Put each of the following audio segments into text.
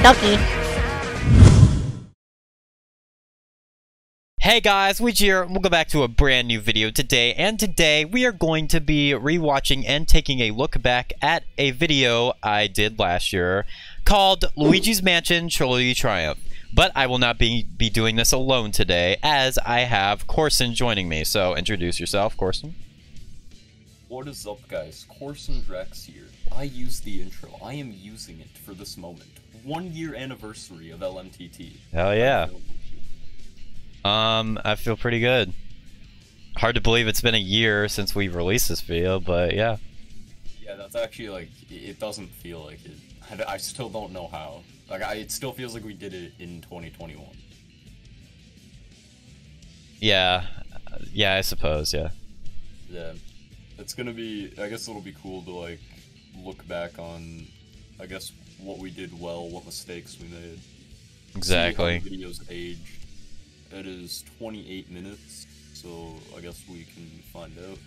Doki. Hey guys, Luigi here. We'll go back to a brand new video today, and today we are going to be rewatching and taking a look back at a video I did last year called Luigi's Mansion Trilogy Triumph. But I will not be doing this alone today, as I have Corson joining me. So introduce yourself, Corson. What is up, guys? Corson Drax here. I used the intro. I am using it for this moment. 1 year anniversary of LMTT. Hell yeah. I feel pretty good. Hard to believe it's been a year since we released this video, but yeah. Yeah, that's actually, like, it doesn't feel like it. I still don't know how. Like, it still feels like we did it in 2021. Yeah. Yeah, I suppose, yeah. Yeah. It's gonna be, I guess it'll be cool to, like, look back on, I guess, what we did well, what mistakes we made. Exactly. See how the videos aged. It is 28 minutes, so I guess we can find out.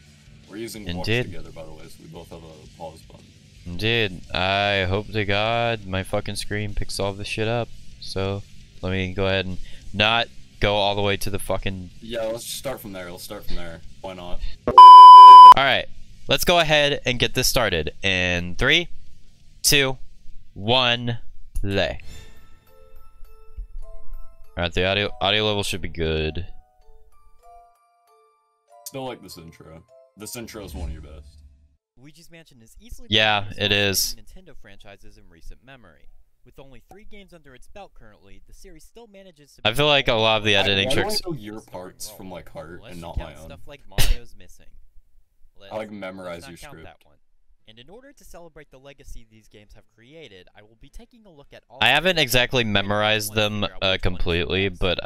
We're using watch together, by the way, so we both have a pause button. Indeed. I hope to God my fucking screen picks all this shit up. So, let me go ahead and not go all the way to the fucking... Yeah, let's just start from there. Let's start from there. Why not? Alright, let's go ahead and get this started. In 3, 2, 1, play. Alright, the audio level should be good. Still like this intro. This intro is one of your best. Luigi's Mansion is easily it is. Nintendo franchises in recent memory. With only 3 games under its belt currently, the series still manages to... I feel like a lot of the editing tricks... I know your parts from, like, heart and not my own. Stuff like Mario's missing. I, like, memorize your script. That one. And in order to celebrate the legacy these games have created, I will be taking a look at all... I haven't exactly memorized them completely, but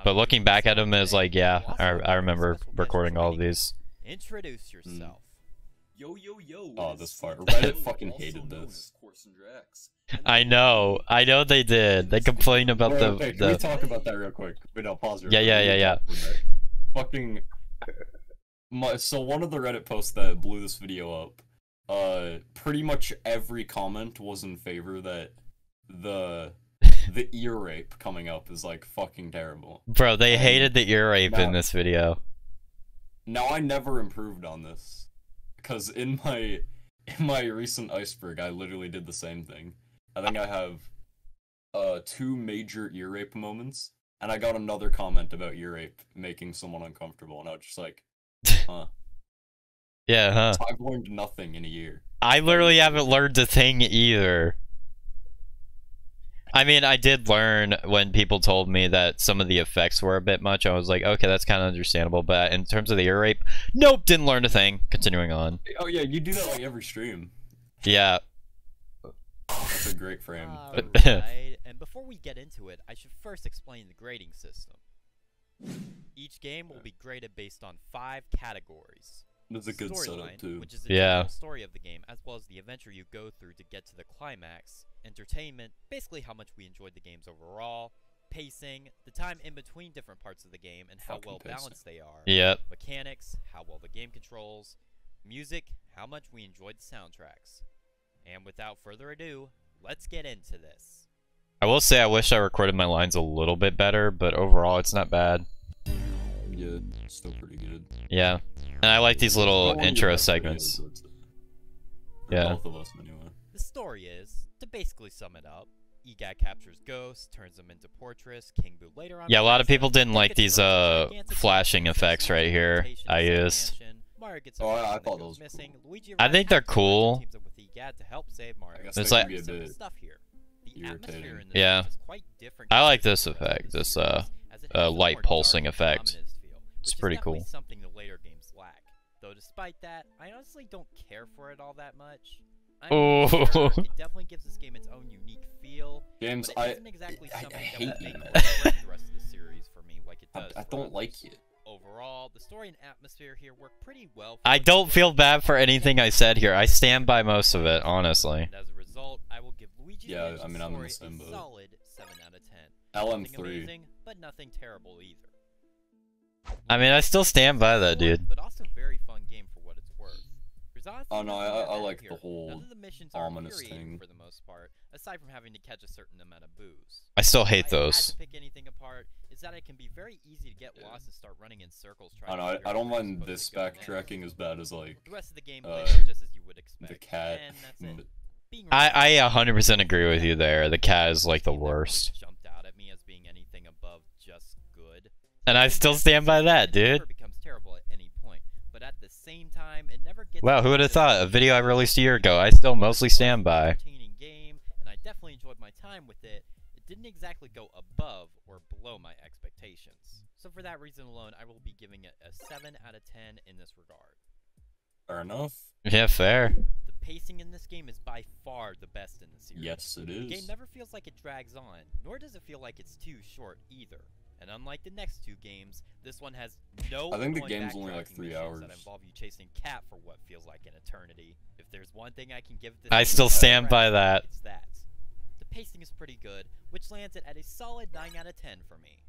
looking back at them is like, yeah, I remember recording all of these. Introduce yourself. Yo. Oh, this part. Reddit fucking hated this. Corson Drax. I know they did. They complained about the... Can we talk about that real quick? Wait, no, pause real quick. Yeah. Fucking... So one of the Reddit posts that blew this video up, pretty much every comment was in favor that the ear rape coming up is, like, fucking terrible. Bro, they hated the ear rape in this video. Now, I never improved on this. Because in my recent iceberg, I literally did the same thing. I think I have 2 major ear rape moments, and I got another comment about ear rape making someone uncomfortable, and I was just like, huh. Yeah, huh. So I've learned nothing in a year. I literally haven't learned a thing either. I mean, I did learn when people told me that some of the effects were a bit much. I was like, okay, that's kind of understandable. But in terms of the ear rape, nope, didn't learn a thing. Continuing on. Oh yeah, you do that like every stream. Yeah. That's a great frame. Right. And before we get into it, I should first explain the grading system. Each game will be graded based on 5 categories. That's a good setup too. Which is the general story of the game, as well as the adventure you go through to get to the climax. Entertainment, basically how much we enjoyed the games overall. Pacing, the time in between different parts of the game and how well balanced they are. Yep. Mechanics, how well the game controls. Music, how much we enjoyed the soundtracks. And without further ado, let's get into this. I will say I wish I recorded my lines a little bit better, but overall it's not bad. Yeah, it's still pretty good. Yeah. And I like these little intro segments. Yeah. Both of us, anyway. The story is, to basically sum it up, EGAT captures ghosts, turns them into portraits, King Boo later on... Yeah, a lot of people didn't like these flashing effects right here I used. Oh, I thought those were cool. I think they're cool. It's like... Yeah. I like this effect, this light pulsing effect. It's pretty cool. Something the later games lack. Though despite that, I honestly don't care for it all that much. Oh. Sure, it definitely gives this game its own unique feel. Games, but it isn't exactly I hate you. The rest of the series for me like it does. I don't like it. Overall, the story and atmosphere here work pretty well. I don't feel bad for anything I said here. I stand by most of it, honestly. And as a result, I will give Luigi's Mansion I'm in the same a boat. solid 7 out of 10. LM3. Nothing amazing, but nothing terrible either. I mean, I still stand by that, dude. But also very fun game for what it's worth. There's honestly Oh no, nothing I bad like here. the whole None of the missions are ominous infuriating thing. for the most part, aside from having to catch a certain amount of booze. I still hate If I had those. to pick anything apart, is that it can be very easy to get lost and start running in circles I trying don't to know, figure I out don't where you're mind supposed this to go next. backtracking as bad as like The rest of the game plays out just as you would expect. the cat. And that's it. Being I realistic, 100% agree with you there. The cat is like the game never really worst. jumped out at me as being anything above just good. And I still stand by that, It dude. never becomes terrible at any point, but at the same time, it never gets. Wow, who would have to thought? A the video I point released a where year it's ago, I just still like, mostly it was stand an by. entertaining game, and I definitely enjoyed my time with it. It didn't exactly go above or below my expectations. So for that reason alone, I will be giving it a 7 out of 10 in this regard. Fair enough. Yeah, fair. The pacing in this game is by far the best in the series. Yes, it The game is. never feels like it drags on, nor does it feel like it's too short either. And unlike the next two games, this one has no I think the annoying game's only like backtracking 3 missions hours. that involve you chasing cat for what feels like an eternity. If there's one thing I can give this I game still as a stand credit, by that. it's that. The pacing is pretty good, which lands it at a solid 9 out of 10 for me.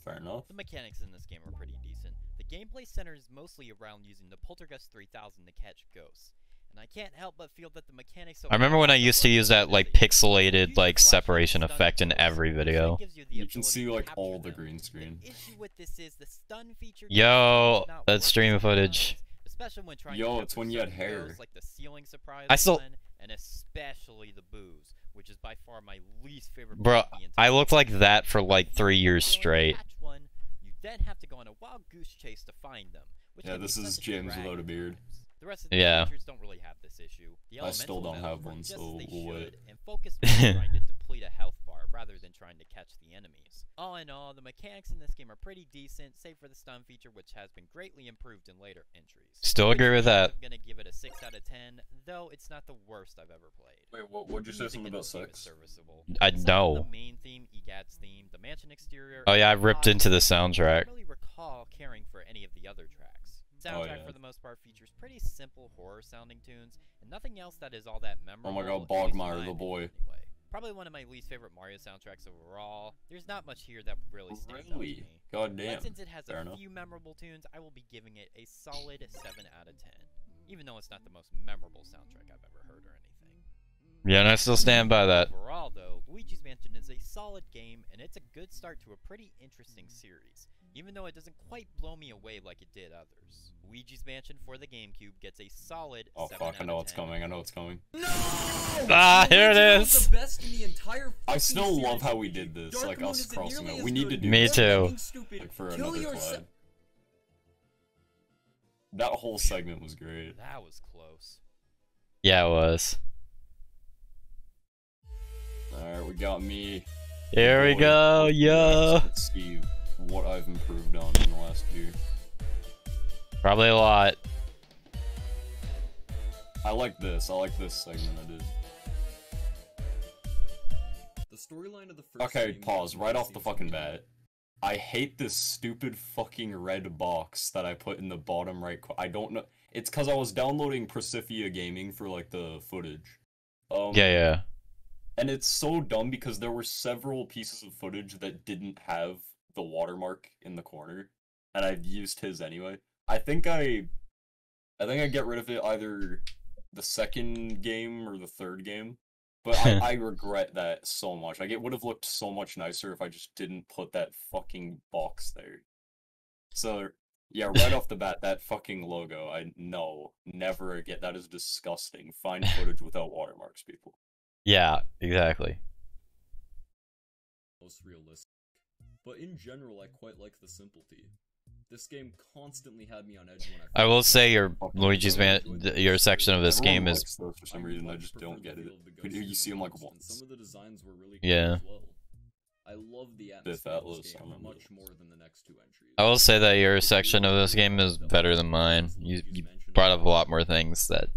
Fair enough. The mechanics in this game are pretty decent. The gameplay centers mostly around using the Poltergust 3000 to catch ghosts. And I can't help but feel that the mechanics I remember when I used to use that like pixelated like separation effect in every video. You can see like all the green screen. The issue with this is the stun feature Yo, does not that work stream sometimes, footage. especially when trying Yo, to it's capture when you had certain hair. ghosts, like the ceiling surprise I still- one, and especially the booze, which is by far my least favorite Bro, part of the I entire looked like game. that for like 3 years If you only straight. catch one, you then have to go on a wild goose chase to find them. Which Yeah, can be this is such a James drag without a at beard. times. The rest of the Yeah. features don't really have this issue. The I still elemental don't battles have work one, just so as they we'll should, wait. and focus more on trying to deplete a health bar rather than trying to catch the enemies. All in all, the mechanics in this game are pretty decent, save for the stun feature, which has been greatly improved in later entries. Still agree with that. I'm gonna give it a 6 out of 10, though it's not the worst I've ever played. Wait, what'd you say Music something in about this game is 6? serviceable. I Aside from know. The main theme, EGAD's theme, the mansion exterior. Oh yeah, I and ripped plot, into the I soundtrack. don't really recall caring for any of the other tracks. Soundtrack yeah. for the most part features pretty simple horror-sounding tunes, and nothing else that is all that memorable. Oh my god, at least in Bogmire my the opinion, boy. Anyway. Probably one of my least favorite Mario soundtracks overall. There's not much here that really stands out to Really? me. God But damn. since it has Fair a enough. few memorable tunes, I will be giving it a solid 7 out of 10. Even though it's not the most memorable soundtrack I've ever heard or anything. Yeah, and I still stand by that. Overall, though, Luigi's Mansion is a solid game, and it's a good start to a pretty interesting series, even though it doesn't quite blow me away like it did others. Luigi's Mansion for the GameCube gets a solid Oh 7 fuck, I out know of it's 10. coming, I know it's coming. No! Ah, here it Luigi was is. the best in the entire I fucking still love series, how we Luigi. did this, Dark like Moon us isn't crossing nearly out. as We need to good. do Me this, too. Fucking stupid. like for Kill another yourself. collab. That whole segment was great. That was close. Yeah, it was. Alright, we got me. Here we Boy. go, yo. Let's see what I've improved on in the last year. Probably a lot. I like this segment I did. The storyline of the first Okay, game pause, was right off the amazing. fucking bat. I hate this stupid fucking red box that I put in the bottom right I don't know. It's cause I was downloading Persifia Gaming for like the footage. Yeah. And it's so dumb because there were several pieces of footage that didn't have the watermark in the corner, and I've used his anyway. I think I get rid of it either the second game or the third game, but I regret that so much. Like, it would have looked so much nicer if I just didn't put that fucking box there. So, yeah, right off the bat, that fucking logo, never again. That is disgusting. Find footage without watermarks, people. Yeah, exactly. Most realistic. But in general, I quite like the simplicity. This game constantly had me on edge when I will say your your section of this Everyone game is likes those for some reason. I just don't get it. You see them like once. Some of the designs were really cool Yeah. as well. I love the atmosphere of Atlas, this I game remember much this. more than the next two entries. I will say that your section of this game is better than mine. You brought up a lot more things that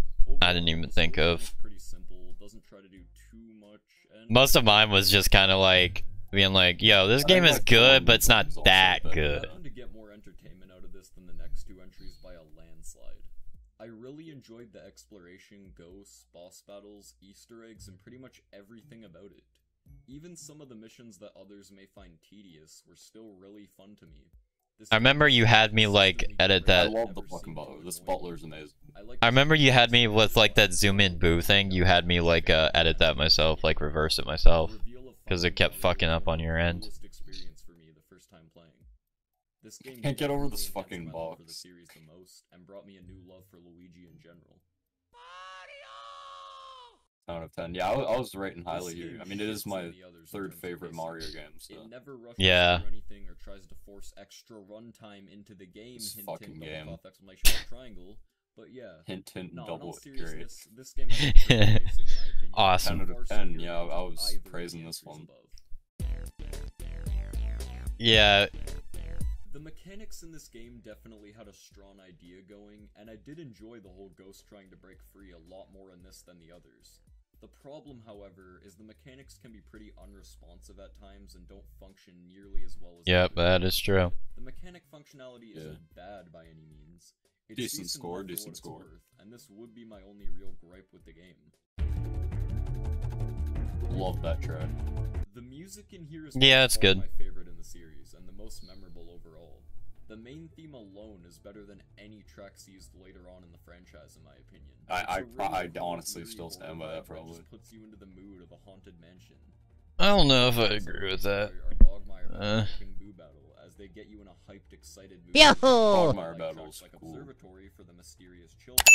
I didn't even think of. It's pretty simple, doesn't try to do too much, and Most of mine was just kind of like being like, yo, this game is good, but it's not that good. I'm bound to get more entertainment out of this than the next two entries by a landslide. I really enjoyed the exploration, ghosts, boss battles, Easter eggs, and pretty much everything about it. Even some of the missions that others may find tedious were still really fun to me. This I remember you had me like edit I that. love the fucking butler. This butler's amazing. I remember you had me with like that zoom in boo thing. You had me like edit that myself, like reverse it myself, because it kept fucking up on your end. Experience for me the first time playing. This game Can't get over this definitely fucking enhanced my love for the box. series the most, and brought me a new love for Luigi in general. 10 out of 10. Yeah, I was rating highly This here. game I mean, it is shits on my the others in third terms of favorite pacing. Mario game, so. It never rushes Yeah. through anything or tries to force extra runtime into the game. This Hint, fucking hint, game. double cough, exclamation mark, triangle. But yeah. Hint, hint, No, in double all great. seriousness, this game has a great pacing, in my opinion. Awesome. 10 out of Far 10, superior yeah, to I was either of the praising this entries one. above. Yeah. The mechanics in this game definitely had a strong idea going, and I did enjoy the whole ghost trying to break free a lot more in this than the others. The problem, however, is the mechanics can be pretty unresponsive at times and don't function nearly as well as Yep, the others. that is true. The mechanic functionality Yeah. isn't bad by any means. It's Decent score, enough for decent what it's score. worth, and this would be my only real gripe with the game. Love that track. The music in here is Yeah, by it's far good. my favorite in the series, and the most memorable overall. The main theme alone is better than any tracks used later on in the franchise, in my opinion. I cool, honestly eerie still stand horror by that, vibe probably. just puts you into the mood of a haunted mansion. I don't know if I agree with that. Our Bogmire battle and King Boo battle, as they get you in a hyped, excited mood. Yahoo! Bogmire Like battle's tracks like cool. Observatory for the mysterious chill vibes.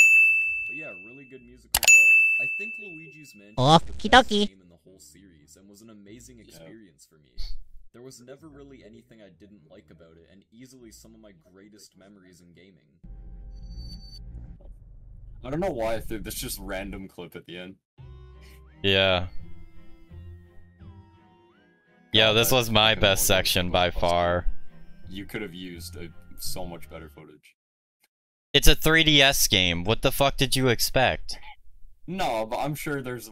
But yeah, really good music overall. I think Luigi's Mansion is the Okie best dokie. game in the whole series, and was an amazing experience for me. There was never really anything I didn't like about it, and easily some of my greatest memories in gaming. I don't know why I think this just random clip at the end. Yeah. Yeah, God, this that was my fucking best audio section is by busted. far. You could have used so much better footage. It's a 3DS game. What the fuck did you expect? No, but I'm sure there's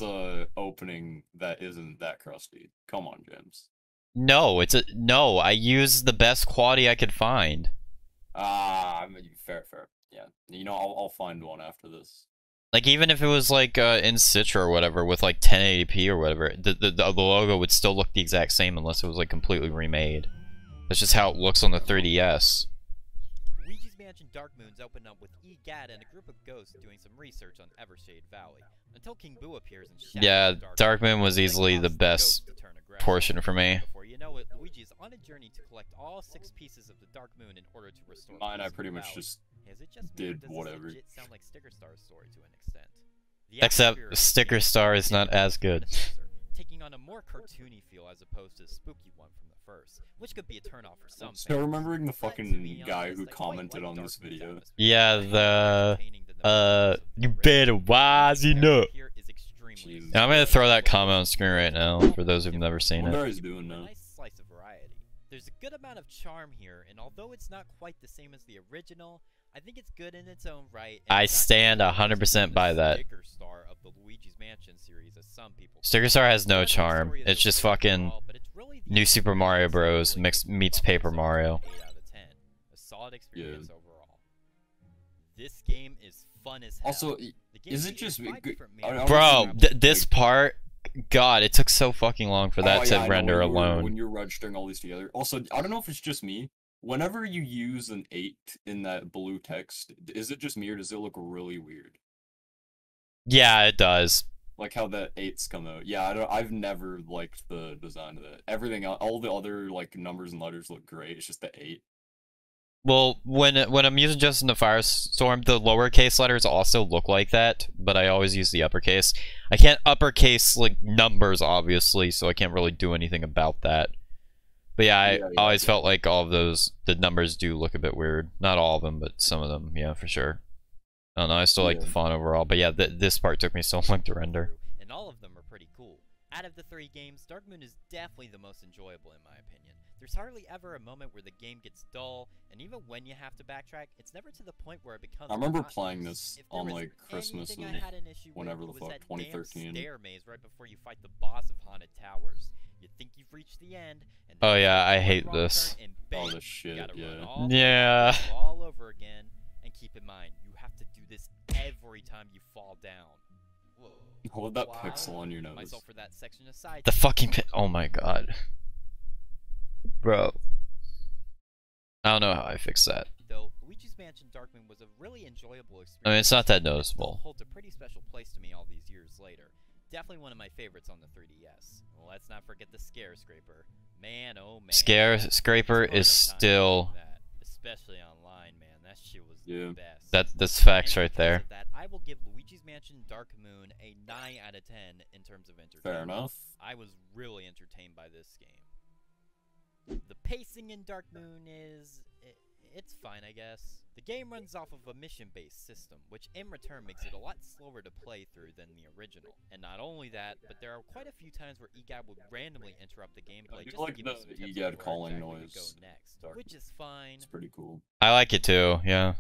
a opening that isn't that crusty. Come on, James. No, no. I used the best quality I could find. I mean, fair. Yeah, you know, I'll find one after this. Like even if it was like in Citra or whatever with like 1080p or whatever, the logo would still look the exact same unless it was like completely remade. That's just how it looks on the 3DS. Luigi's Mansion Dark Moon's open up with EGAD and a group of ghosts doing some research on Evershade Valley, until King Boo appears and shatters Yeah, the Dark Moon was that easily the causes best ghosts to turn aggressive. portion for me. Before you know it, Luigi is on a journey to collect all 6 pieces of the Dark Moon in order to restore Mine, I peace in pretty the much valley. just Is it just me, or did does whatever. This legit sound like Sticker Star's story to an extent? The Except atmosphere of the Sticker game Star is is not as good. taking on a more cartoony feel as opposed to the spooky one from the first, which could be a turnoff for some still fans. remembering the But to fucking be guy honest, who I quite commented like on Dark this Moon's video. atmosphere. Yeah, I find it more entertaining than the visuals of the you original. better wisen up. Here is extremely Jesus. I'm gonna throw that comment on screen right now for those who've never seen What it. are you doing A now? nice slice of variety. There's a good amount of charm here, and although it's not quite the same as the original, I think it's good in its own right. and I it's not stand nearly as 100% good by as that. Sticker Star of the Luigi's Mansion series as some people say. Sticker Star has no It's not the charm. story of It's the just original fucking overall, but it's really the New Super Mario Bros. really meets good Paper fun, Mario. 8 out of 10. A solid experience overall. This game is fun as hell. Also, The is game it just features me? 5 Good- different I main don't Bro, think- this like- part, God, it took so fucking long for that Oh, to yeah, I know, render when you were- alone. When you're registering all these together. Also, I don't know if it's just me. Whenever you use an 8 in that blue text, is it just me or does it look really weird? Yeah, it does. Like how the 8s come out. Yeah, I've never liked the design of that. Everything, all the other like numbers and letters look great. It's just the 8. Well, when I'm using Just in the Firestorm, the lowercase letters also look like that, but I always use the uppercase. I can't uppercase like numbers, obviously, so I can't really do anything about that. But yeah, I always felt like all of the numbers do look a bit weird. Not all of them, but some of them, yeah, for sure. I don't know, I still like the font overall, but yeah, this part took me so long to render. And all of them are pretty cool. Out of the 3 games, Dark Moon is definitely the most enjoyable in my opinion. There's hardly ever a moment where the game gets dull, and even when you have to backtrack, it's never to the point where it becomes I remember monotonous. playing this If there on was like Christmas anything and I had an issue with, whenever it the was fuck, that 2013. damn stair maze right before you fight the boss of Haunted Towers. You think you've reached the end, and Oh then you yeah, take I one hate wrong this. turn and bang, this shit, you gotta run yeah. all the way Yeah. back all over again. And keep in mind, you have to do this every time you fall down. Whoa. Hold that Wow. pixel on your nose. Myself for that section aside. The fucking oh my god. Bro. I don't know how I fixed that. Though Luigi's Mansion Dark Moon was a really enjoyable experience. I mean, it's not that It still noticeable. holds a pretty special place to me all these years later. Definitely one of my favorites on the 3DS. Well, let's not forget the Scare Scraper. Man, oh man. Scare Scraper is still. That, especially online, man. That shit was the best. That's facts right there. That, I will give Luigi's Mansion Dark Moon a 9 out of 10 in terms of entertainment. Fair enough. I was really entertained by this game. The pacing in Dark Moon is... it's fine, I guess. The game runs off of a mission-based system, which in return makes it a lot slower to play through than the original. And not only that, but there are quite a few times where EGAD would randomly interrupt the gameplay just to give you some tips on where calling exactly noise. to go next, which is fine. It's pretty cool. I like it too, yeah.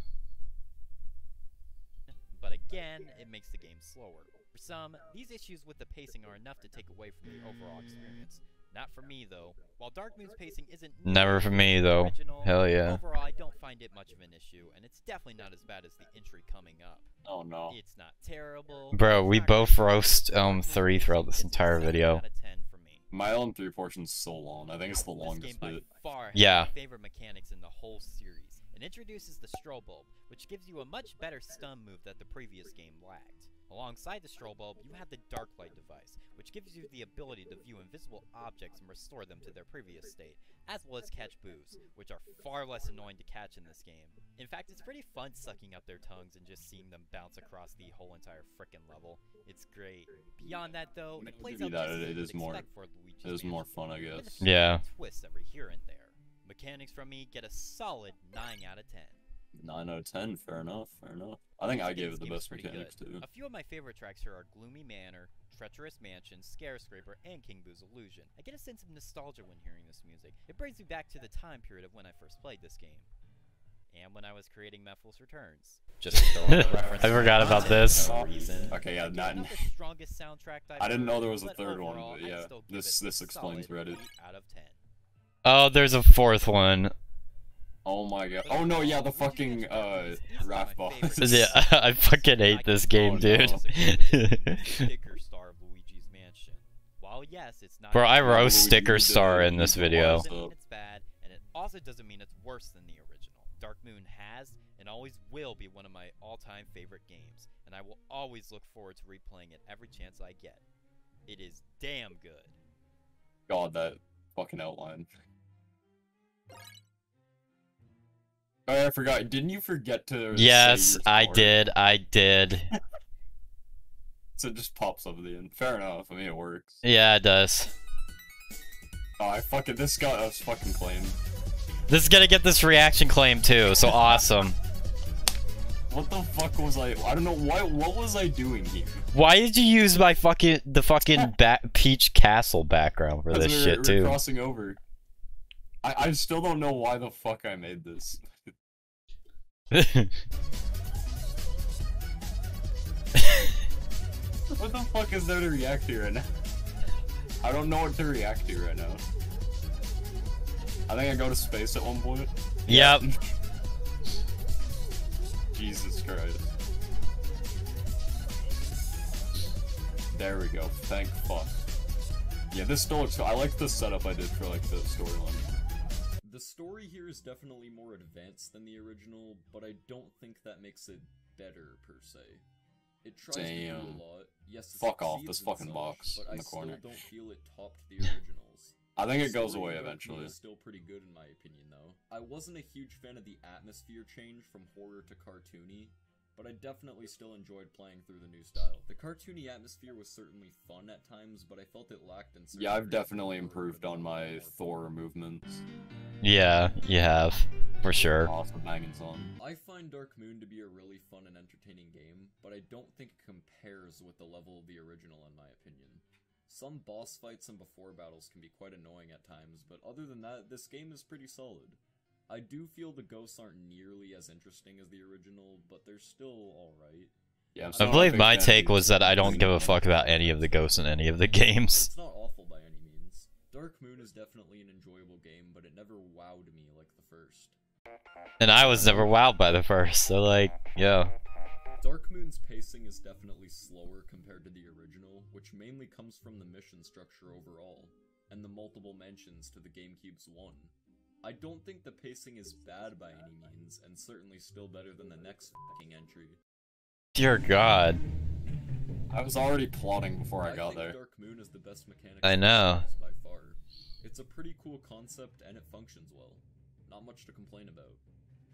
But again, it makes the game slower. For some, these issues with the pacing are enough to take away from the overall experience. Not for me, though. While Dark Moon's pacing isn't Never for me, though. original, Hell yeah. overall, I don't find it much of an issue, and it's definitely not as bad as the entry coming up. Oh no. It's not terrible. Bro, we It's not both great. roast Dark Moon 3 throughout this is a entire 7 video. out of 10 for me. My Elm 3 portion's so long. I think it's the This longest game by bit. far has Yeah. my favorite mechanics in the whole series. It introduces the Strobe Bulb, which gives you a much better stun move that the previous game lacked. Alongside the Strobe Bulb, you have the Dark Light device, which gives you the ability to view invisible objects and restore them to their previous state, as well as catch boos, which are far less annoying to catch in this game. In fact, it's pretty fun sucking up their tongues and just seeing them bounce across the whole entire frickin' level. It's great. Beyond that, though, it plays out just as you would expect for Luigi's It is more Mansion, fun, I with a guess. few Yeah. twists every here and there. Mechanics from me get a solid 9 out of 10. 9 out of 10, fair enough, fair enough. I think I gave it the This game is best pretty mechanics good. too. A few of my favorite tracks here are Gloomy Manor, Treacherous Mansion, Scare Scraper, and King Boo's Illusion. I get a sense of nostalgia when hearing this music. It brings me back to the time period of when I first played this game. And when I was creating Mephiles Returns. Just to throw in a reference I forgot to about content this. for no reason. Okay, yeah, Again, not. not the strongest soundtrack I've I didn't know heard, there was a but third one, overall, but I'd yeah, still give this it a explains solid Reddit. 8 out of 10. Oh, there's a 4th one. Oh my god. Oh no, yeah, the fucking rap boss. Yeah, I fucking hate this game, Oh, dude. no. Sticker star of Luigi's Mansion. While yes, it's not. Bro, I No, roast Luigi Sticker did Star it. in this He video. was. Doesn't mean it's bad, and it also doesn't mean it's worse than the original. Dark Moon has and always will be one of my all-time favorite games, and I will always look forward to replaying it every chance I get. It is damn good. God, that fucking outline. Oh, I forgot. Didn't you forget to? Yes, say your I score? did. I did. So it just pops up at the end. Fair enough. I mean, it works. Yeah, it does. Oh, I fucking this got us fucking claimed. This is gonna get this reaction claim too, so awesome. What the fuck was I don't know what was I doing here? Why did you use my fucking Peach Castle background for this shit we're too? crossing over. I still don't know why the fuck I made this. What the fuck is there to react to right now? I don't know what to react to right now. I think I go to space at one point. Yep. Jesus Christ. There we go. Thank fuck. Yeah, this still looks. I like the setup I did for like the storyline. The story here is definitely more advanced than the original, but I don't think that makes it better per se. It tries to do Damn. a lot. Yes, it Fuck off succeeds this in fucking some, box but in I the corner. still don't feel it topped the originals. I think The it goes story away in Dark Moon eventually. is still pretty good in my opinion, though. I wasn't a huge fan of the atmosphere change from horror to cartoony, but I definitely still enjoyed playing through the new style. The cartoony atmosphere was certainly fun at times, but I felt it lacked in certain Yeah, I've areas definitely of the horror, improved but on not my more Thor fun. movements. Yeah, you have. For sure. Awesome banging song. I find Dark Moon to be a really fun and entertaining game, but I don't think it compares with the level of the original in my opinion. Some boss fights and before battles can be quite annoying at times, but other than that, this game is pretty solid. I do feel the ghosts aren't nearly as interesting as the original, but they're still alright. Yeah, I'm I still not a believe big my fan of take these was that I don't give a things. fuck about any of the ghosts in any of the games. It's not awful by any means. Dark Moon is definitely an enjoyable game, but it never wowed me like the first. And I was never wowed by the first, so like, yeah. Dark Moon's pacing is definitely slower compared to the original, which mainly comes from the mission structure overall, and the multiple mentions to the GameCube's one. I don't think the pacing is bad by any means, and certainly still better than the next fucking entry. Dear God. I was already plotting before I got there. Dark Moon is the best mechanic I know. by far. It's a pretty cool concept and it functions well. Not much to complain about.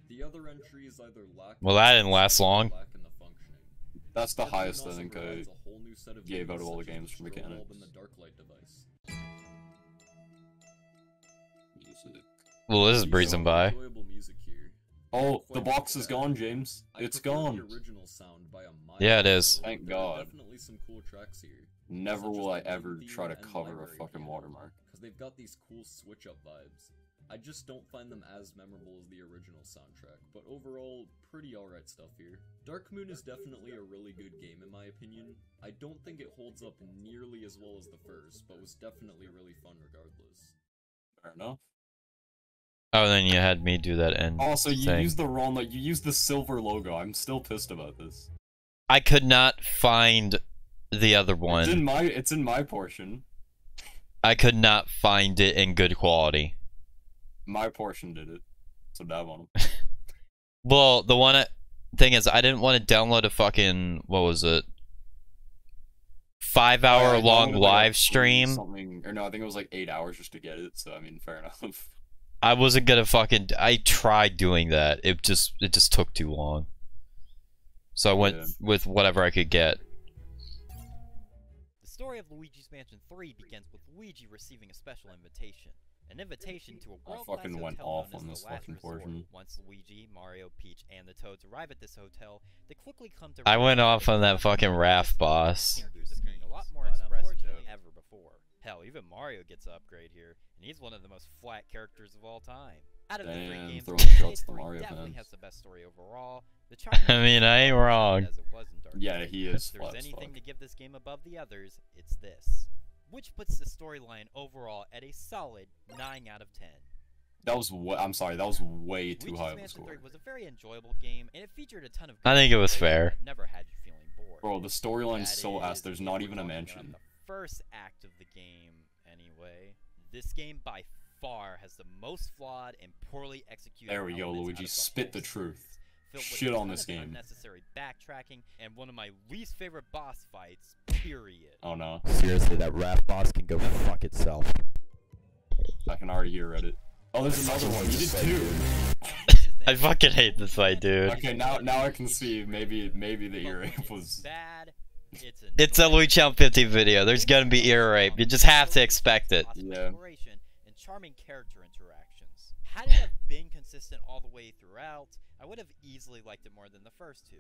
The other entries either lack. Well, that didn't last long. In the functioning. That's the highest I think I gave out of all the games for mechanics. The Darklight device. Music. Well, this is breezing by. Oh, the box is gone, James. It's gone. The original sound by a mile, Yeah, it is. Thank God. Definitely some cool tracks here. Never will I ever try to cover a fucking watermark. Because they've got these cool switch-up vibes. I just don't find them as memorable as the original soundtrack, but overall, pretty alright stuff here. Dark Moon is definitely a really good game in my opinion. I don't think it holds up nearly as well as the first, but was definitely really fun regardless. Fair enough. Oh, then you had me do that end. Also, you thing. used the wrong, like, you used the silver logo. I'm still pissed about this. I could not find the other one. It's in my portion. I could not find it in good quality. My portion did it. So dab on him. Well, the one thing is, I didn't want to download a fucking, what was it? 5-hour long live stream. Something, or no, I think it was like 8 hours just to get it. So I mean, fair enough. I wasn't gonna fucking. I tried doing that. It just took too long. So I went with whatever I could get. The story of Luigi's Mansion 3 begins with Luigi receiving a special invitation. An invitation to a world-class fucking went hotel off known on as this the Last fucking Resort. portion. Once Luigi, Mario, Peach, and the Toads arrive at this hotel, they quickly come to. I went off on that fucking Raph boss. Appearing a lot more expressive than ever before. Hell, even Mario gets an upgrade here, and he's one of the most flat characters of all time. Out of the three games, throwing shots to Mario definitely fans. has the best story overall. The I mean, I ain't wrong. as it was in Dark Yeah, Moon. he is If there's flat as anything fuck. to give this game above the others, it's this. Which puts the storyline overall at a solid 9 out of 10. That was I'm sorry, that was way too Luigi's high of a Mansion score. 3 was a very enjoyable game, and it featured a ton of I think it was gameplay fair. that never had you feeling bored. Bro, the storyline's That so ass. is, There's if not we're even a talking mansion. about the first act of the game, anyway. This game by far has the most flawed and poorly executed. There we go, elements Luigi. out of Spit the whole truth. series, filled with Shit a on ton this of game. Unnecessary backtracking and one of my least favorite boss fights. Period. Oh no. Seriously, that rap boss can go fuck itself. I can already hear Reddit. Oh, there's another one. You did two. I fucking hate this fight, dude. Okay, now I can see maybe the ear rape was. Bad. It's a Luigi Channel 50 video. There's gonna be ear rape. You just have to expect it. Yeah. And charming character interactions. Had it have been consistent all the way throughout, I would have easily liked it more than the first two.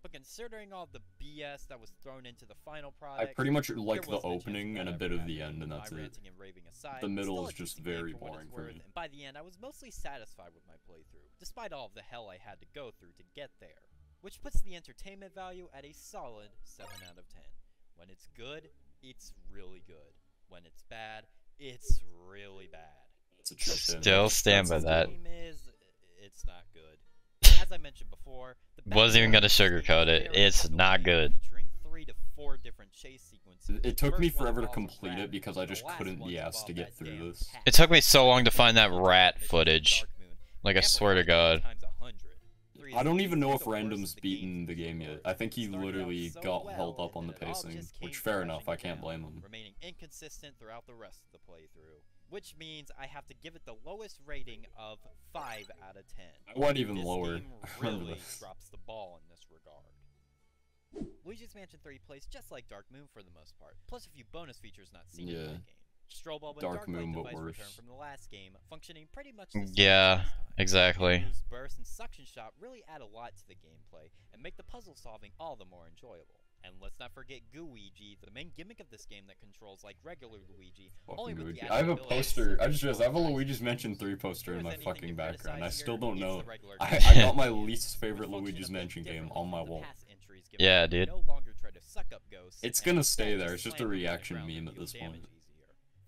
But considering all the BS that was thrown into the final product, I pretty much there like the wasn't a chance opening that and a ever bit of happened. the end, and that's My it. ranting and raving aside, The middle still is a just decent game very for what boring it's for worth, me. And by the end, I was mostly satisfied with my playthrough, despite all of the hell I had to go through to get there. Which puts the entertainment value at a solid 7 out of 10. When it's good, it's really good. When it's bad, it's really bad. It's a true statement. Still stand by that. The game is, it's not good. As I mentioned before, the Wasn't even gonna sugarcoat it. It's not good. Featuring 3 to 4 different chase sequences. It took me First one forever to involves a complete rat, it because I and the just last couldn't one be asked to involves get that through damn this. cat. It took me so long to find that rat footage. Dark Moon, Like, I swear to God. times 100. I don't even know if Random's beaten the game yet. I think he literally got held up on the pacing, which fair enough, I can't blame him. Remaining inconsistent throughout the rest of the playthrough, which means I have to give it the lowest rating of 5 out of 10. I went even This lower. game I remember really this. drops the ball in this regard. Luigi's Mansion 3 plays just like Dark Moon for the most part, plus a few bonus features not seen in Yeah. the game. Strobe Bulb and Dark Darklight Moon, but device worse. return from the last game, functioning pretty much the same Yeah, as last time. exactly. Boost, burst, and suction shot really add a lot to the gameplay and make the puzzle solving all the more enjoyable. And let's not forget Gooigi, the main gimmick of this game that controls like regular Luigi, only Fucking with Luigi. the I have a added ability to poster. select I just realized I have a your Luigi's Mansion 3 poster If in my there's anything fucking to background. I criticize still here, don't it's know. the regular I gameplay. got my least favorite The function Luigi's a bit Mansion game different on my from the wall. past entries, given Yeah, that you dude. no longer try to suck up ghosts It's and gonna instead stay there. It's just a slam them to the reaction ground to meme at deal this damage point. easier.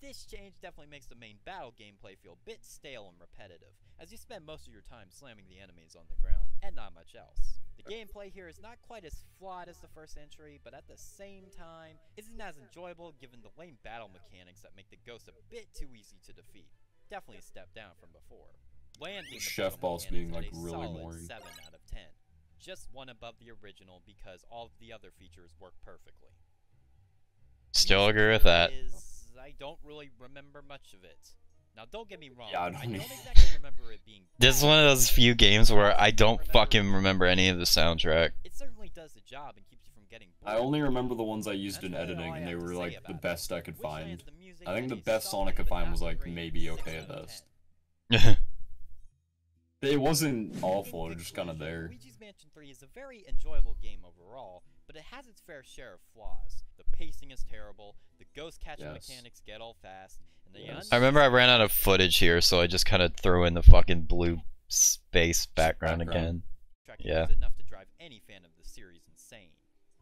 This change definitely makes the main battle gameplay feel a bit stale and repetitive, as you spend most of your time slamming the enemies on the ground, and not much else. The gameplay here is not quite as flawed as the first entry, but at the same time, isn't as enjoyable given the lame battle mechanics that make the ghosts a bit too easy to defeat. Definitely a step down from before. landing the Chef battle boss mechanics being, like, at a really solid boring. 7 out of 10. Just one above the original because all of the other features work perfectly. Still Music agree with here that. I don't really remember much of it. Now, don't get me wrong. Yeah, I I don't don't either. exactly remember it being. This is bad, one of those few games where I don't fucking remember any of the soundtrack. It certainly does the job and keeps you from getting bored. I only remember the ones I used That's in really all editing, I and they have to were say like the about best I could Which lands find. the music I think at the a best solid Sonic could but find not was like great maybe 6 okay out at of best. 10. It wasn't awful, In it was just kind of conclusion, there. Luigi's Mansion 3 is a very enjoyable game overall, but it has its fair share of flaws. The pacing is terrible, the ghost catching Yes. mechanics get all fast, and the Yes. I remember I ran out of footage here, so I just kind of threw in the fucking blue space background again. Yeah. is enough to drive any fan of the series insane.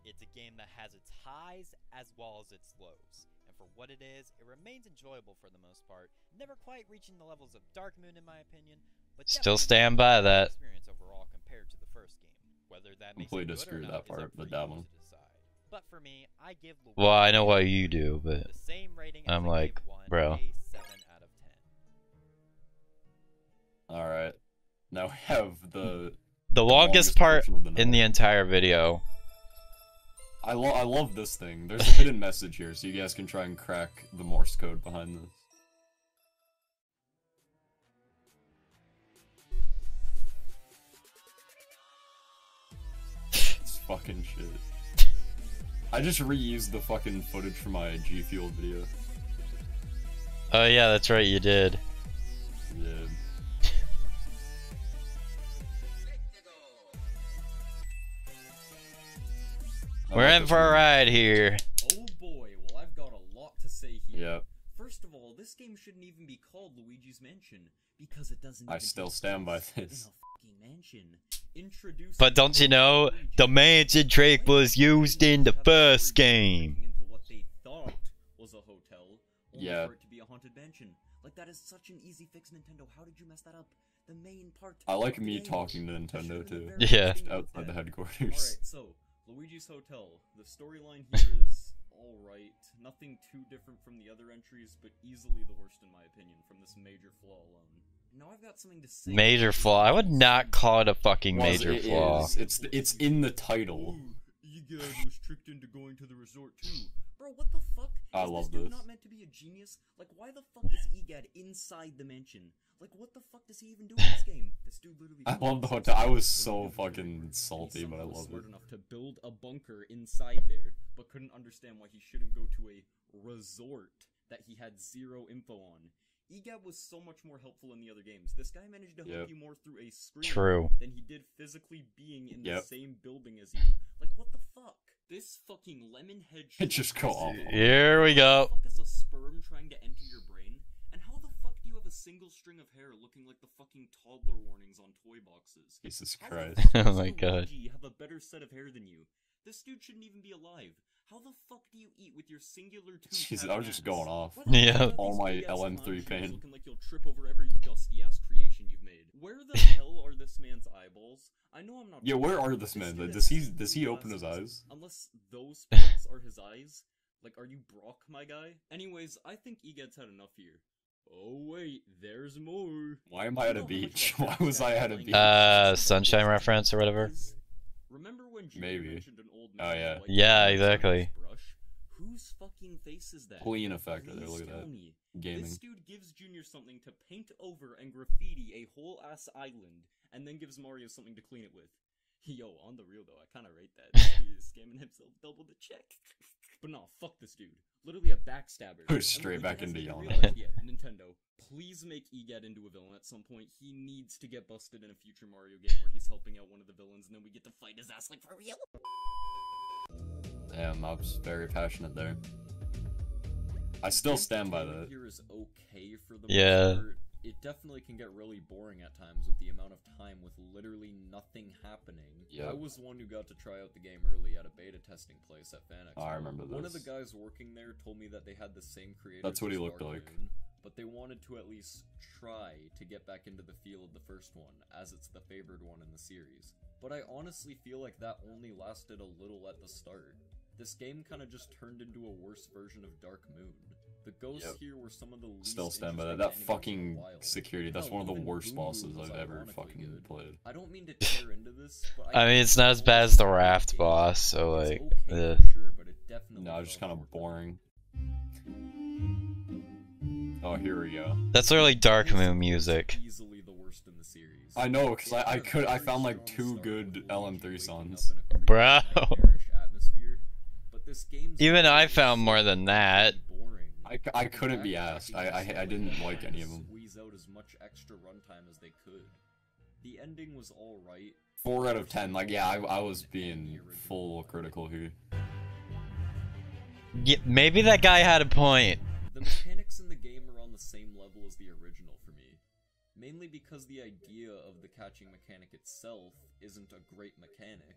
It's a game that has its highs as well as its lows, and for what it is, it remains enjoyable for the most part, never quite reaching the levels of Dark Moon in my opinion, but Still definitely stand making by a good that. experience overall compared to the first game. Whether that makes Completely it good or disagree with not that is up part, for but you that one. to decide. But for me, I give Luigi Well, I know what Mansion you do, but the same rating as I'm I like, gave one, bro. a 7 out of 10. Alright. Now we have the longest part portion of the in the night. entire video. I love this thing. There's a hidden message here, so you guys can try and crack the Morse code behind this. It's fucking shit. I just reused the fucking footage from my G Fuel video. Oh yeah, that's right, you did. Yeah. We're in for a ride here. Oh boy, well I've got a lot to say here. Yep. First of all, this game shouldn't even be called Luigi's Mansion, because it doesn't I even still take stand by place this. in a fucking mansion. Introducing But don't you know, the mansion trick was used in the first game. Into what they thought was a hotel, only Yeah. for it to be a haunted mansion. Like that is such an easy fix, Nintendo. How did you mess that up? The main part. I like of the me game. talking to That should've Nintendo been too. the very Yeah. beginning of Outside the that. headquarters. Alright, so, Luigi's Hotel. The storyline here is alright. Nothing too different from the other entries, but easily the worst in my opinion, from this major flaw alone. Now I've got something to say. Major flaw? I would not call it a fucking Well, major it flaw. is. It's in the title. Egad was tricked into going to the resort too. Bro, what the fuck? I Is love this dude this. not meant to be a genius? Like, why the fuck is Egad inside the mansion? Like, what the fuck does he even do in this game? This dude literally. I love the hotel. I was so fucking salty, but I was love it. smart enough to build a bunker inside there, but couldn't understand why he shouldn't go to a resort that he had zero info on. EGAB was so much more helpful in the other games. This guy managed to help Yep. you more through a screen True. than he did physically being in the Yep. same building as you. Like, what the fuck? This fucking lemon head It just go off. Here we go. What the fuck is a sperm trying to enter your brain? And how the fuck do you have a single string of hair looking like the fucking toddler warnings on toy boxes? Jesus How the Christ. fuck Oh does my god. Luigi have a better set of hair than you? This dude shouldn't even be alive. How the fuck do you eat with your singular two? Jeez, I was just going off. Why the fuck Yeah. are these All my big-ass LM3 clown shoes pain. Looking like you'll trip over every dusty ass creation you've made. Where the hell are this man's eyeballs? I know I'm not. Yeah, where are this man? dude Does has he open his glasses. eyes? Unless those spots are his eyes. Like, are you Brock, my guy? Anyways, I think Egad's had enough here. Oh wait, there's more. Why am I at a You know how much beach? of a Why was I at a backstab beach? playing Sunshine games reference or whatever? is? Remember when Junior Maybe. mentioned an old Oh, man yeah. who liked Yeah, to use a exactly. brush? Whose fucking face is that? Clean effect right there, Please look at tell that. me. Gaming. This dude gives Junior something to paint over and graffiti a whole ass island, and then gives Mario something to clean it with. Yo, on the real though, I kinda rate that. He is scamming himself double the check. But no, fuck this dude. Literally a backstabber. Goes And straight Luigi back hasn't into even yelling. realized yet. Nintendo, please make Egad into a villain at some point. He needs to get busted in a future Mario game where he's helping out one of the villains, and then we get to fight his ass like for real. Damn, I was very passionate there. I still stand by that. Here is okay for the Yeah. most part. It definitely can get really boring at times with the amount of time with literally nothing happening. Yep. I was the one who got to try out the game early at a beta testing place at FanX. Oh, I remember One of the this. guys working there told me that they had the same creators. That's what he as looked Dark like. Moon, but they wanted to at least try to get back into the feel of the first one, as it's the favored one in the series. But I honestly feel like that only lasted a little at the start. This game kinda just turned into a worse version of Dark Moon. The ghosts Yep. here were some of the least Still stand by that. interesting That enemies in a fucking while. security, that's Hell, one of the even worst Voodoo bosses was I've ever ironically fucking good. played. I don't mean to tear into this, but I mean, it's not as bad as the Raft boss, so like, for sure, but it definitely No, it's just fell kind of short. boring. Oh, here we go. that's literally Dark This Moon is music. Easily the worst in the series. I know, cause It had a I very found like strong 2 start good with LM3 Luigi waking songs. up in a creepy, Bro. nightmarish atmosphere, but this game's Even I really found more than that. boring. I couldn't be asked. I didn't like any of them. Squeeze out as much extra runtime as they could. The ending was all right. 4 out of 10. Like, yeah, I was being full critical here. Yeah, maybe that guy had a point. The mechanics in the game are on the same level as the original for me. Mainly because the idea of the catching mechanic itself isn't a great mechanic,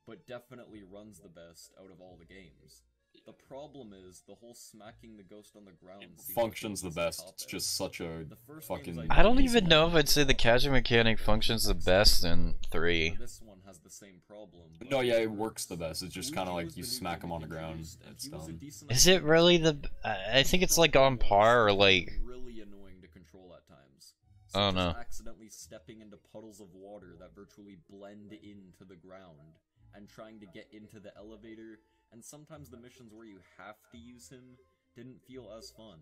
but definitely runs the best out of all the games. The problem is, the whole smacking the ghost on the ground seems Functions the like a best. cop-out. It's just such a The first fucking... game's I don't idea even is know if I'd say the catching mechanic functions the best in 3. This one has the same problem. but No, yeah, it works the best. It's just kind of Luigi like was you the new smack game him on the ground. introduced, and It's he was a done. decent Is it idea. really the... I think it's like on par or like... Really annoying to control at times. Oh, Such as no. accidentally stepping into puddles of water that virtually blend into the ground, and trying to get into the elevator, and sometimes the missions where you have to use him didn't feel as fun.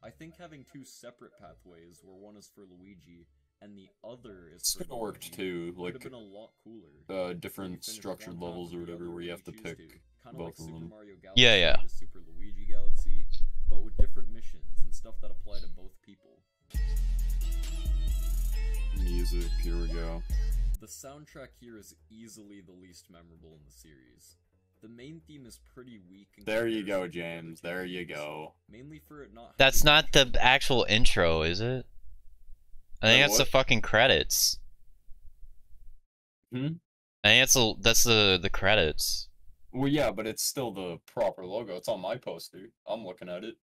I think having 2 separate pathways, where one is for Luigi and the other is It's for kinda worked Luigi, too, would have like, been a lot cooler. different Finish structured one path levels or or the whatever other where you when have to choose pick Kinda both like of Super them. Mario Galaxy Yeah, yeah. to Super Luigi Galaxy, but with different missions and stuff that apply to both people. Music, here we go. The soundtrack here is easily the least memorable in the series. The main theme is pretty weak. In There you go, comparison to the other James. two There you games, go. Mainly for it not. That's having not the much actual intro, is it? I think Wait, that's the what? fucking credits. Hmm? I think that's the credits. Well, yeah, but it's still the proper logo. It's on my poster. I'm looking at it.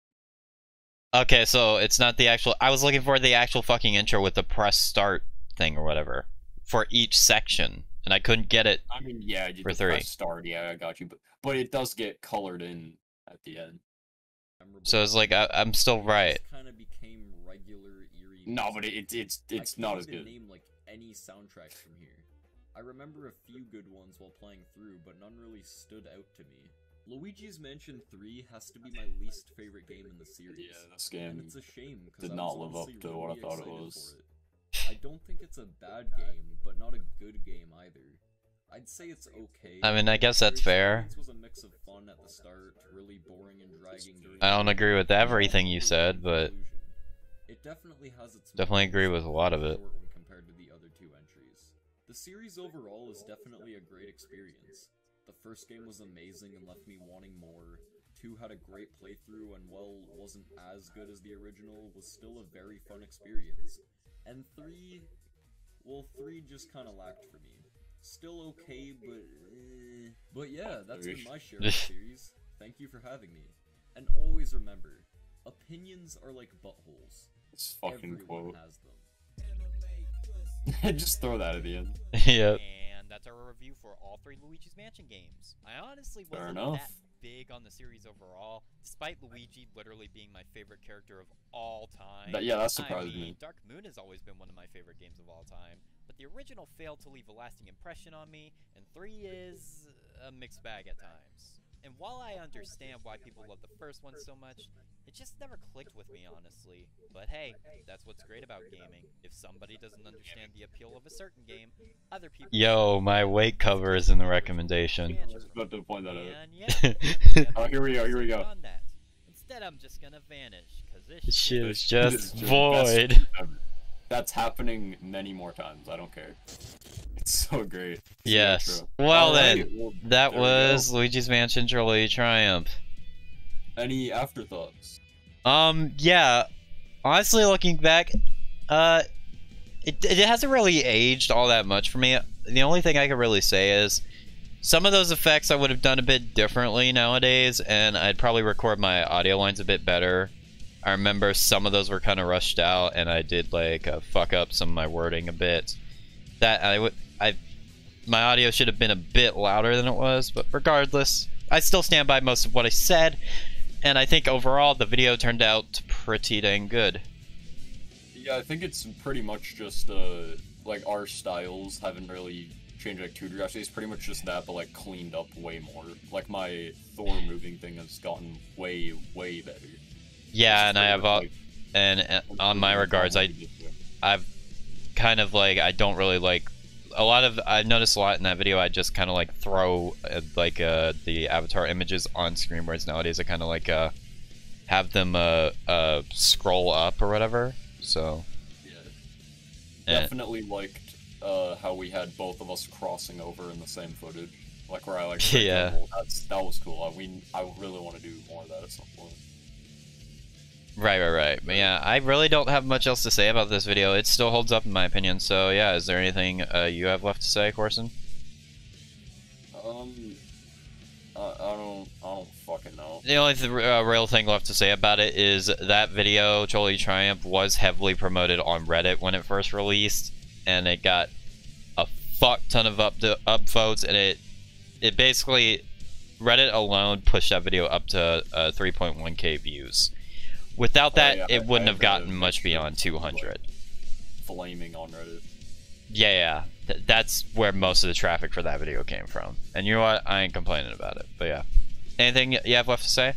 Okay, so it's not the actual... I was looking for the actual fucking intro with the press start thing or whatever. For each section. And I couldn't get it. I mean, yeah, you For just 3. press start. Yeah, I got you. But it does get colored in at the end. memorable. So it's like, I'm still right. Kind of became regular eerie. No, but music. it's I not can't as even good. name like any soundtracks from here. I remember a few good ones while playing through, but none really stood out to me. Luigi's Mansion 3 has to be my least favorite game in the series. Yeah, this And game it's a shame because did I not was live up honestly to what I really thought it excited was. for it. I don't think it's a bad game, but not a good game either. I'd say it's okay. I mean, I guess that's The fair. experience was a mix of fun at the start, really boring and dragging during I don't the agree with end, everything you and said, but... conclusion. It definitely has its Definitely agree moments, with a but lot of it's it. short when compared to the other 2 entries. The series overall is definitely a great experience. The first game was amazing and left me wanting more. 2 had a great playthrough and while wasn't as good as the original, was still a very fun experience. And 3... well, 3 just kinda lacked for me. Still okay, but yeah, that's been my share of the series. Thank you for having me. And always remember, opinions are like buttholes. This fucking Everyone quote. has them. Just throw that at the end. Yep. And that's our review for all 3 Luigi's Mansion games. I honestly Fair wasn't enough. that big on the series overall, despite Luigi literally being my favorite character of all time. Yeah, that surprised I mean, me. Dark Moon has always been one of my favorite games of all time, but the original failed to leave a lasting impression on me, and 3 is a mixed bag at times. And while I understand why people love the first one so much, it just never clicked with me, honestly. But hey, that's what's great about gaming. If somebody doesn't understand the appeal of a certain game, other people... Yo, my weight cover is in the recommendation. I was about to point that out. And yeah, Oh, here we go, here we go. on that. Instead, I'm just gonna vanish, cause this This shit shit is This just is the best void. shit ever. That's happening many more times. I don't care. It's so great. It's the Yes. intro. Well then, Alright, well, that there we was go. Luigi's Mansion Trilogy Triumph. Any afterthoughts? Yeah. Honestly, looking back, it hasn't really aged all that much for me. The only thing I could really say is some of those effects I would have done a bit differently nowadays, and I'd probably record my audio lines a bit better. I remember some of those were kind of rushed out, and I did like fuck up some of my wording a bit. My audio should have been a bit louder than it was, but regardless, I still stand by most of what I said. and I think overall the video turned out pretty dang good. Yeah, I think it's pretty much just like our styles haven't really changed like too drastically. It's pretty much just that, but like cleaned up way more. Like my Thor moving thing has gotten way better. Yeah, and I have on my regards, I've kind of like, I don't really like a lot of, I've noticed a lot in that video. I just kind of like throw the avatar images on screen, whereas nowadays I kind of like have them scroll up or whatever. So yeah, definitely liked how we had both of us crossing over in the same footage, like where I like yeah, that was cool. I really want to do more of that at some point. Right. But yeah, I really don't have much else to say about this video. It still holds up in my opinion. So yeah, is there anything you have left to say, Corson? I don't fucking know. The only real thing left to say about it is that video, Trilogy Triumph, was heavily promoted on Reddit when it first released, and it got a fuck ton of upvotes, and it basically, Reddit alone pushed that video up to 3.1k views. Without that, yeah, it wouldn't have gotten much beyond 200. Like, flaming on Reddit. Yeah. That's where most of the traffic for that video came from. And you know what? I ain't complaining about it. But yeah. Anything you have left to say?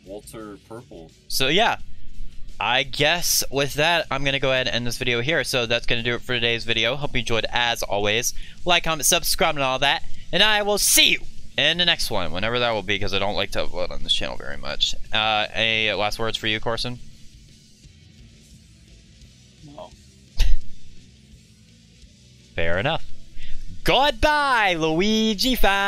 Walter Purple. So yeah. I guess with that, I'm going to go ahead and end this video here. So that's going to do it for today's video. Hope you enjoyed as always. Like, comment, subscribe, and all that. And I will see you in the next one, whenever that will be, because I don't like to upload on this channel very much. Any last words for you, Corson? No. Fair enough. Goodbye, Luigi fans!